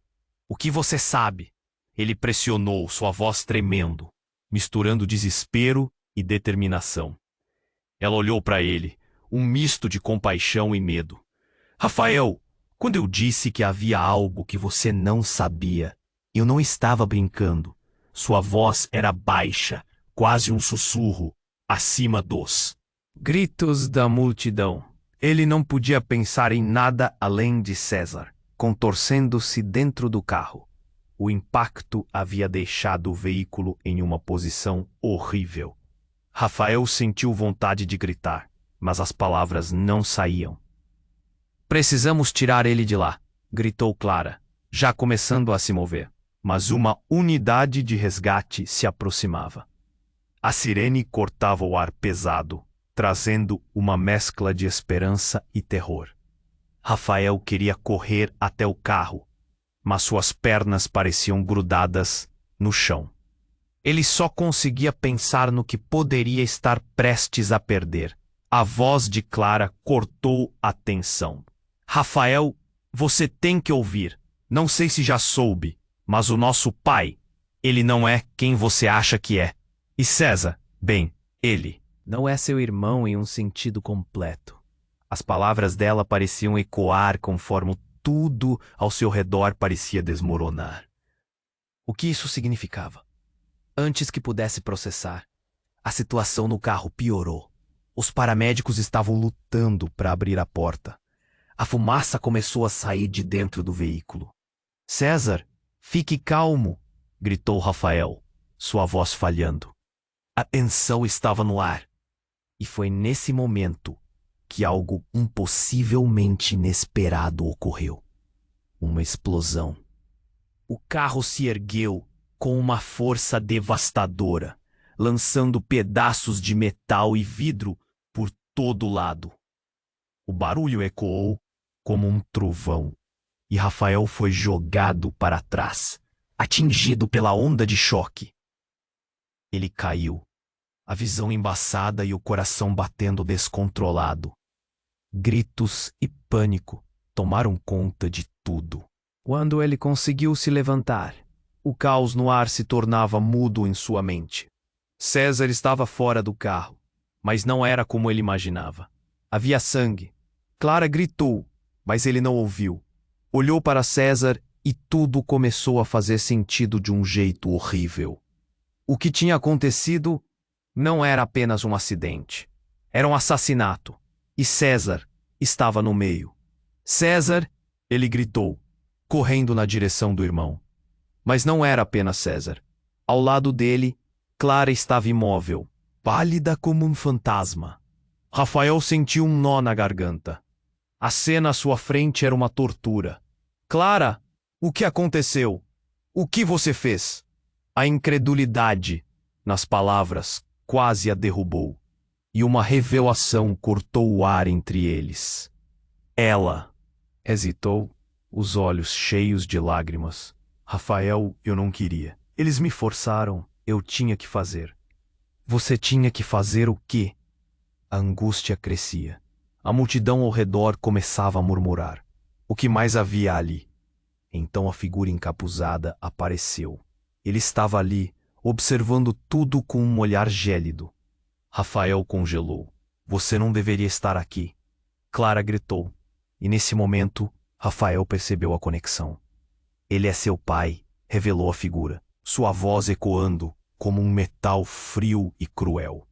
Speaker 2: o que você sabe? Ele pressionou, sua voz tremendo, misturando desespero e determinação. Ela olhou para ele, um misto de compaixão e medo. Rafael, quando eu disse que havia algo que você não sabia, eu não estava brincando. Sua voz era baixa, quase um sussurro, acima dos gritos da multidão. Ele não podia pensar em nada além de César, contorcendo-se dentro do carro. O impacto havia deixado o veículo em uma posição horrível. Rafael sentiu vontade de gritar, mas as palavras não saíam. Precisamos tirar ele de lá, gritou Clara, já começando a se mover. Mas uma unidade de resgate se aproximava. A sirene cortava o ar pesado, trazendo uma mescla de esperança e terror. Rafael queria correr até o carro, mas suas pernas pareciam grudadas no chão. Ele só conseguia pensar no que poderia estar prestes a perder. A voz de Clara cortou a tensão. Rafael, você tem que ouvir. Não sei se já soube, mas o nosso pai, ele não é quem você acha que é. E César, bem, ele não é seu irmão em um sentido completo. As palavras dela pareciam ecoar conforme tudo ao seu redor parecia desmoronar. O que isso significava?
Speaker 1: Antes que pudesse processar, a situação no carro piorou. Os paramédicos estavam lutando para abrir a porta. A fumaça começou a sair de dentro do veículo. César, fique calmo, gritou Rafael, sua voz falhando. A tensão estava no ar. E foi nesse momento que algo impossivelmente inesperado ocorreu. Uma explosão. O carro se ergueu com uma força devastadora, lançando pedaços de metal e vidro por todo lado. O barulho ecoou como um trovão, e Rafael foi jogado para trás, atingido pela onda de choque. Ele caiu, a visão embaçada e o coração batendo descontrolado. Gritos e pânico tomaram conta de tudo. Quando ele conseguiu se levantar, o caos no ar se tornava mudo em sua mente. César estava fora do carro, mas não era como ele imaginava. Havia sangue. Clara gritou, mas ele não ouviu. Olhou para César e tudo começou a fazer sentido de um jeito horrível. O que tinha acontecido não era apenas um acidente. Era um assassinato. E César estava no meio. César, ele gritou, correndo na direção do irmão. Mas não era apenas César. Ao lado dele, Clara estava imóvel, pálida como um fantasma. Rafael sentiu um nó na garganta. A cena à sua frente era uma tortura. Clara, o que aconteceu? O que você fez? A incredulidade nas palavras quase a derrubou, e uma revelação cortou o ar entre eles. Ela hesitou, os olhos cheios de lágrimas. Rafael, eu não queria. Eles me forçaram, eu tinha que fazer. Você tinha que fazer o quê? A angústia crescia. A multidão ao redor começava a murmurar. O que mais havia ali? Então a figura encapuzada apareceu. Ele estava ali, observando tudo com um olhar gélido. Rafael congelou. Você não deveria estar aqui. Clara gritou. E nesse momento, Rafael percebeu a conexão. Ele é seu pai, revelou a figura, sua voz ecoando como um metal frio e cruel.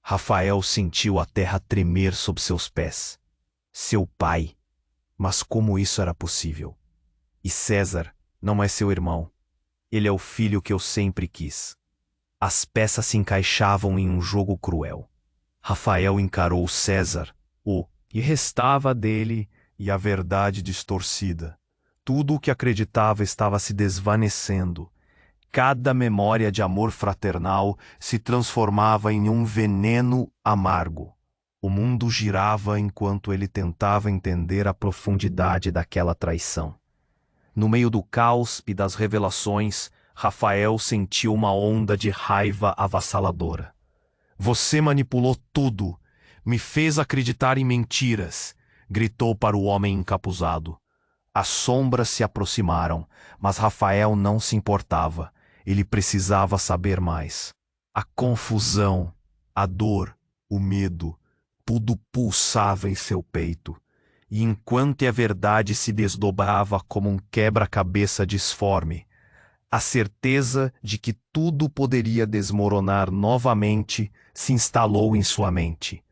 Speaker 1: Rafael sentiu a terra tremer sob seus pés. Seu pai. Mas como isso era possível? E César não é seu irmão. Ele é o filho que eu sempre quis. As peças se encaixavam em um jogo cruel. Rafael encarou César, o que restava dele e a verdade distorcida. Tudo o que acreditava estava se desvanecendo. Cada memória de amor fraternal se transformava em um veneno amargo. O mundo girava enquanto ele tentava entender a profundidade daquela traição. No meio do caos e das revelações, Rafael sentiu uma onda de raiva avassaladora. Você manipulou tudo, me fez acreditar em mentiras, gritou para o homem encapuzado. As sombras se aproximaram, mas Rafael não se importava. Ele precisava saber mais. A confusão, a dor, o medo, tudo pulsava em seu peito. E enquanto a verdade se desdobrava como um quebra-cabeça disforme, a certeza de que tudo poderia desmoronar novamente se instalou em sua mente.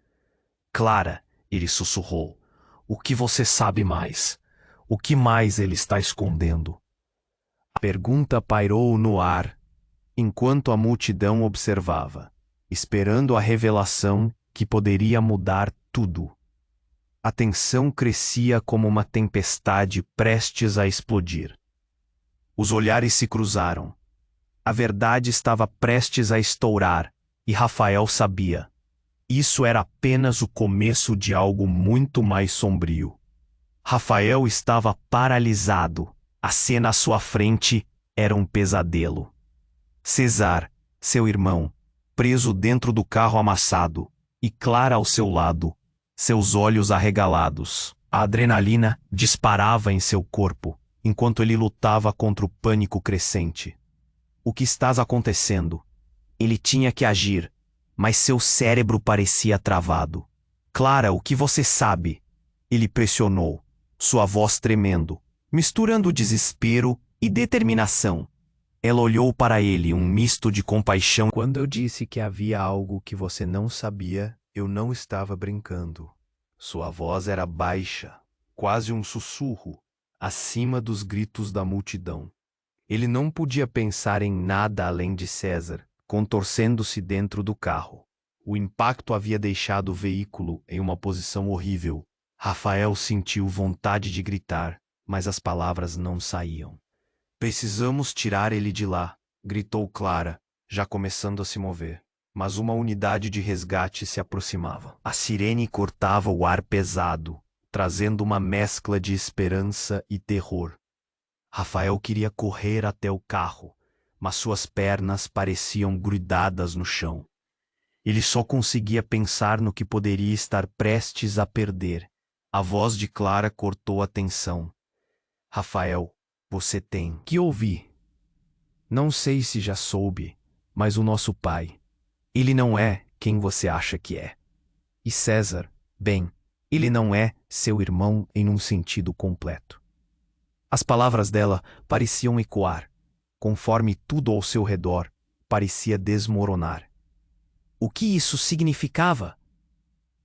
Speaker 1: Clara, ele sussurrou, o que você sabe mais? O que mais ele está escondendo? A pergunta pairou no ar, enquanto a multidão observava, esperando a revelação que poderia mudar tudo. A tensão crescia como uma tempestade prestes a explodir. Os olhares se cruzaram. A verdade estava prestes a estourar, e Rafael sabia. Isso era apenas o começo de algo muito mais sombrio. Rafael estava paralisado. A cena à sua frente era um pesadelo. César, seu irmão, preso dentro do carro amassado, e Clara ao seu lado, seus olhos arregalados. A adrenalina disparava em seu corpo, enquanto ele lutava contra o pânico crescente. O que está acontecendo? Ele tinha que agir, mas seu cérebro parecia travado. Clara, o que você sabe? Ele pressionou, sua voz tremendo, misturando desespero e determinação. Ela olhou para ele, um misto de compaixão. Quando eu disse que havia algo que você não sabia, eu não estava brincando. Sua voz era baixa, quase um sussurro, acima dos gritos da multidão. Ele não podia pensar em nada além de César, contorcendo-se dentro do carro. O impacto havia deixado o veículo em uma posição horrível. Rafael sentiu vontade de gritar, mas as palavras não saíam. Precisamos tirar ele de lá, gritou Clara, já começando a se mover. Mas uma unidade de resgate se aproximava. A sirene cortava o ar pesado, trazendo uma mescla de esperança e terror. Rafael queria correr até o carro, mas suas pernas pareciam grudadas no chão. Ele só conseguia pensar no que poderia estar prestes a perder. A voz de Clara cortou a tensão. Rafael, você tem que ouvir. Não sei se já soube, mas o nosso pai, ele não é quem você acha que é. E César, bem, ele não é seu irmão em um sentido completo. As palavras dela pareciam ecoar, conforme tudo ao seu redor parecia desmoronar. O que isso significava?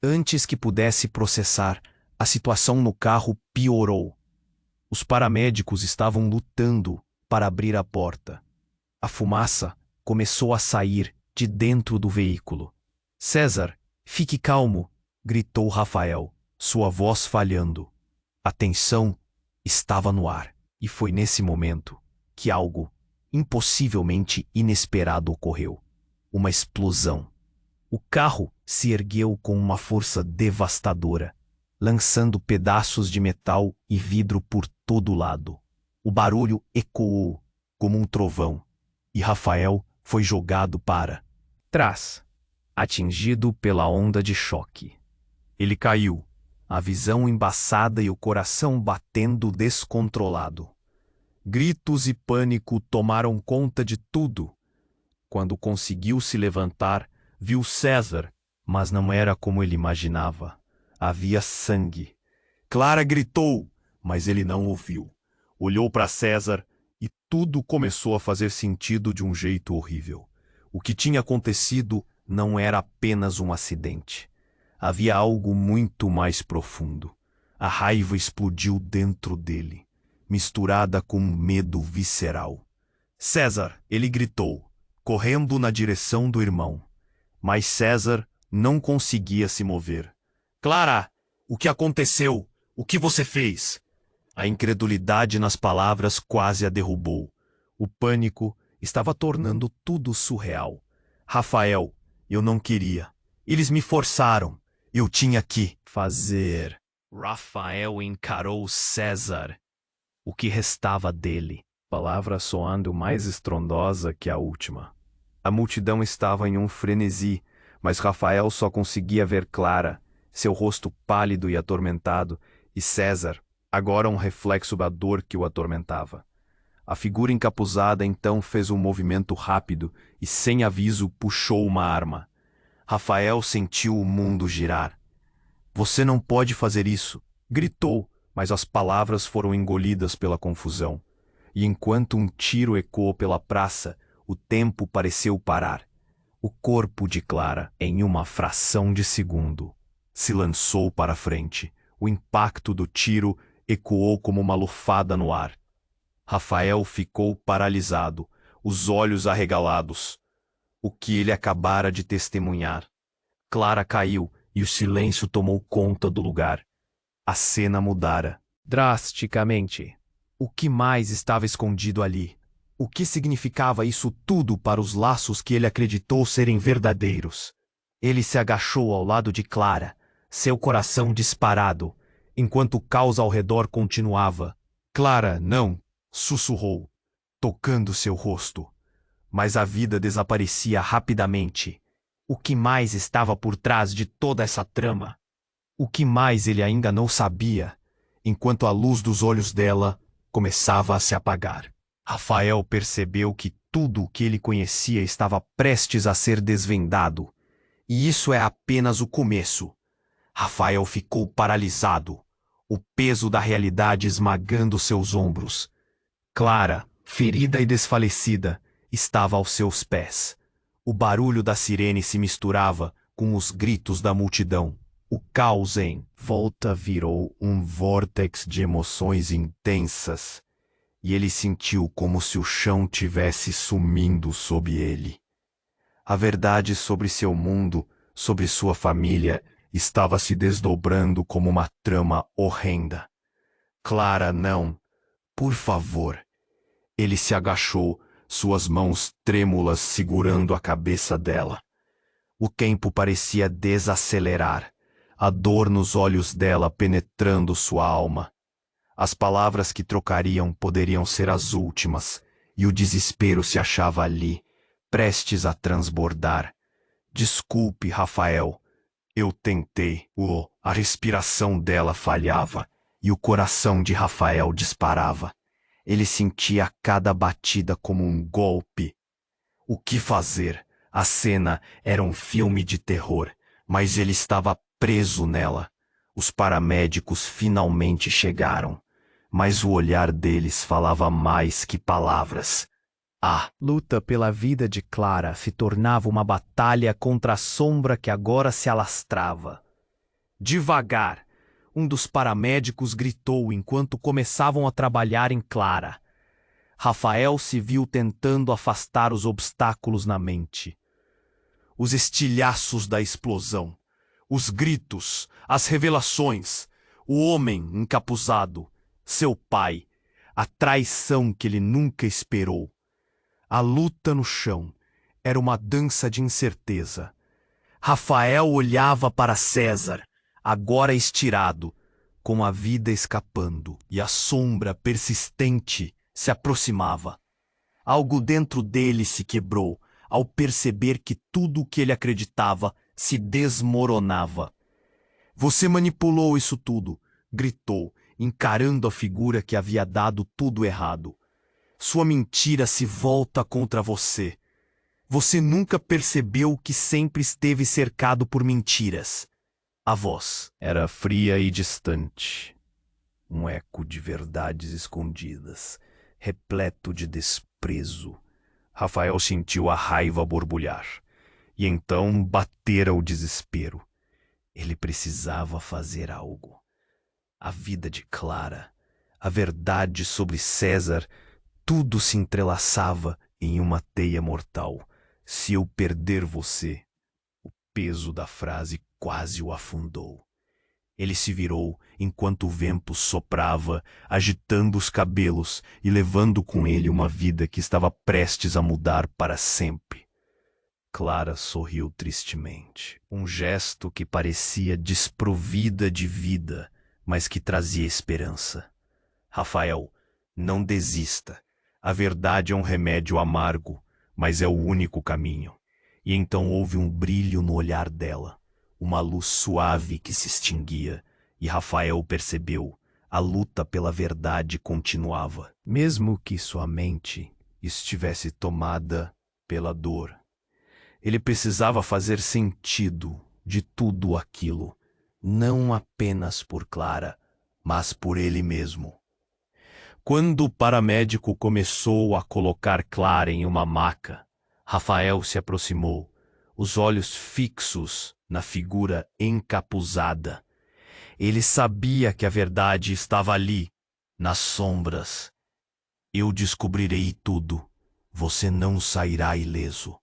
Speaker 1: Antes que pudesse processar, a situação no carro piorou. Os paramédicos estavam lutando para abrir a porta. A fumaça começou a sair de dentro do veículo. César, fique calmo, gritou Rafael, sua voz falhando. A tensão estava no ar, e foi nesse momento que algo impossivelmente inesperado ocorreu. Uma explosão. O carro se ergueu com uma força devastadora, lançando pedaços de metal e vidro por todo lado. O barulho ecoou como um trovão, e Rafael foi jogado para trás, atingido pela onda de choque. Ele caiu, a visão embaçada e o coração batendo descontrolado. Gritos e pânico tomaram conta de tudo. Quando conseguiu se levantar, viu César, mas não era como ele imaginava. Havia sangue. Clara gritou, mas ele não ouviu. Olhou para César e tudo começou a fazer sentido de um jeito horrível. O que tinha acontecido não era apenas um acidente. Havia algo muito mais profundo. A raiva explodiu dentro dele, misturada com um medo visceral. César, ele gritou, correndo na direção do irmão. Mas César não conseguia se mover. Clara, o que aconteceu? O que você fez? A incredulidade nas palavras quase a derrubou. O pânico estava tornando tudo surreal. Rafael, eu não queria. Eles me forçaram. Eu tinha que fazer. Rafael encarou César. O que restava dele? Palavra soando mais estrondosa que a última. A multidão estava em um frenesi, mas Rafael só conseguia ver Clara, seu rosto pálido e atormentado, e César, agora um reflexo da dor que o atormentava. A figura encapuzada então fez um movimento rápido e, sem aviso, puxou uma arma. Rafael sentiu o mundo girar. Você não pode fazer isso, gritou, mas as palavras foram engolidas pela confusão. E enquanto um tiro ecoou pela praça, o tempo pareceu parar. O corpo de Clara, em uma fração de segundo, se lançou para frente. O impacto do tiro ecoou como uma lufada no ar. Rafael ficou paralisado, os olhos arregalados. O que ele acabara de testemunhar. Clara caiu e o silêncio tomou conta do lugar. A cena mudara drasticamente. O que mais estava escondido ali? O que significava isso tudo para os laços que ele acreditou serem verdadeiros? Ele se agachou ao lado de Clara, seu coração disparado, enquanto o caos ao redor continuava. Clara, não, sussurrou, tocando seu rosto. Mas a vida desaparecia rapidamente. O que mais estava por trás de toda essa trama? O que mais ele ainda não sabia, enquanto a luz dos olhos dela começava a se apagar. Rafael percebeu que tudo o que ele conhecia estava prestes a ser desvendado. E isso é apenas o começo. Rafael ficou paralisado, o peso da realidade esmagando seus ombros. Clara, ferida e desfalecida, estava aos seus pés. O barulho da sirene se misturava com os gritos da multidão. O caos em volta virou um vórtex de emoções intensas, e ele sentiu como se o chão tivesse sumindo sob ele. A verdade sobre seu mundo, sobre sua família, estava se desdobrando como uma trama horrenda. Clara, não. Por favor. Ele se agachou, suas mãos trêmulas segurando a cabeça dela. O tempo parecia desacelerar, a dor nos olhos dela penetrando sua alma. As palavras que trocariam poderiam ser as últimas, e o desespero se achava ali, prestes a transbordar. Desculpe, Rafael. Eu tentei. A respiração dela falhava, e o coração de Rafael disparava. Ele sentia cada batida como um golpe. O que fazer? A cena era um filme de terror, mas ele estava preso nela. Os paramédicos finalmente chegaram, mas o olhar deles falava mais que palavras. A luta pela vida de Clara se tornava uma batalha contra a sombra que agora se alastrava. Devagar, um dos paramédicos gritou enquanto começavam a trabalhar em Clara. Rafael se viu tentando afastar os obstáculos na mente. Os estilhaços da explosão, os gritos, as revelações, o homem encapuzado, seu pai, a traição que ele nunca esperou. A luta no chão era uma dança de incerteza. Rafael olhava para César, agora estirado, com a vida escapando, e a sombra persistente se aproximava. Algo dentro dele se quebrou ao perceber que tudo o que ele acreditava se desmoronava. Você manipulou isso tudo, gritou, encarando a figura que havia dado tudo errado. Sua mentira se volta contra você. Você nunca percebeu que sempre esteve cercado por mentiras. A voz era fria e distante. Um eco de verdades escondidas, repleto de desprezo. Rafael sentiu a raiva borbulhar. E então batera o desespero. Ele precisava fazer algo. A vida de Clara, a verdade sobre César, tudo se entrelaçava em uma teia mortal. Se eu perder você, o peso da frase quase o afundou. Ele se virou enquanto o vento soprava, agitando os cabelos e levando com ele uma vida que estava prestes a mudar para sempre. Clara sorriu tristemente, um gesto que parecia desprovida de vida, mas que trazia esperança. Rafael, não desista. A verdade é um remédio amargo, mas é o único caminho. E então houve um brilho no olhar dela, uma luz suave que se extinguia, e Rafael percebeu, a luta pela verdade continuava, mesmo que sua mente estivesse tomada pela dor. Ele precisava fazer sentido de tudo aquilo, não apenas por Clara, mas por ele mesmo. Quando o paramédico começou a colocar Clara em uma maca, Rafael se aproximou, os olhos fixos na figura encapuzada. Ele sabia que a verdade estava ali, nas sombras. Eu descobrirei tudo. Você não sairá ileso.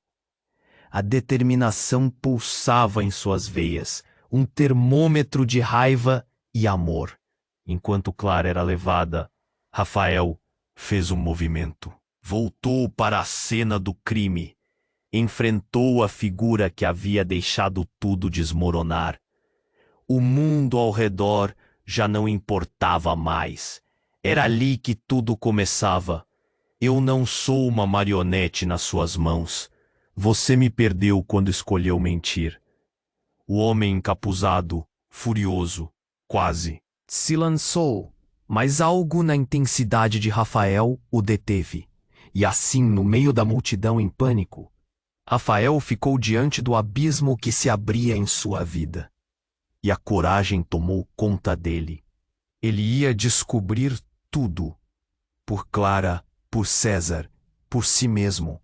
Speaker 1: A determinação pulsava em suas veias, um termômetro de raiva e amor. Enquanto Clara era levada, Rafael fez um movimento. Voltou para a cena do crime. Enfrentou a figura que havia deixado tudo desmoronar. O mundo ao redor já não importava mais. Era ali que tudo começava. Eu não sou uma marionete nas suas mãos. Você me perdeu quando escolheu mentir. O homem encapuzado, furioso, quase, se lançou, mas algo na intensidade de Rafael o deteve. E assim, no meio da multidão em pânico, Rafael ficou diante do abismo que se abria em sua vida. E a coragem tomou conta dele. Ele ia descobrir tudo. Por Clara, por César, por si mesmo.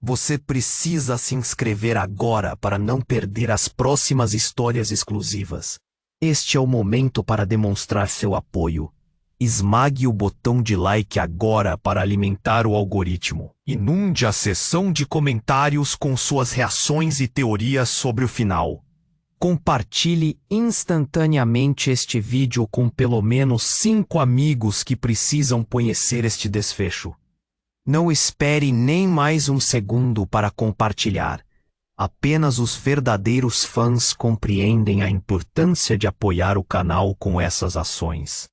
Speaker 1: Você precisa se inscrever agora para não perder as próximas histórias exclusivas. Este é o momento para demonstrar seu apoio. Esmague o botão de like agora para alimentar o algoritmo. Inunde a seção de comentários com suas reações e teorias sobre o final. Compartilhe instantaneamente este vídeo com pelo menos 5 amigos que precisam conhecer este desfecho. Não espere nem mais um segundo para compartilhar. Apenas os verdadeiros fãs compreendem a importância de apoiar o canal com essas ações.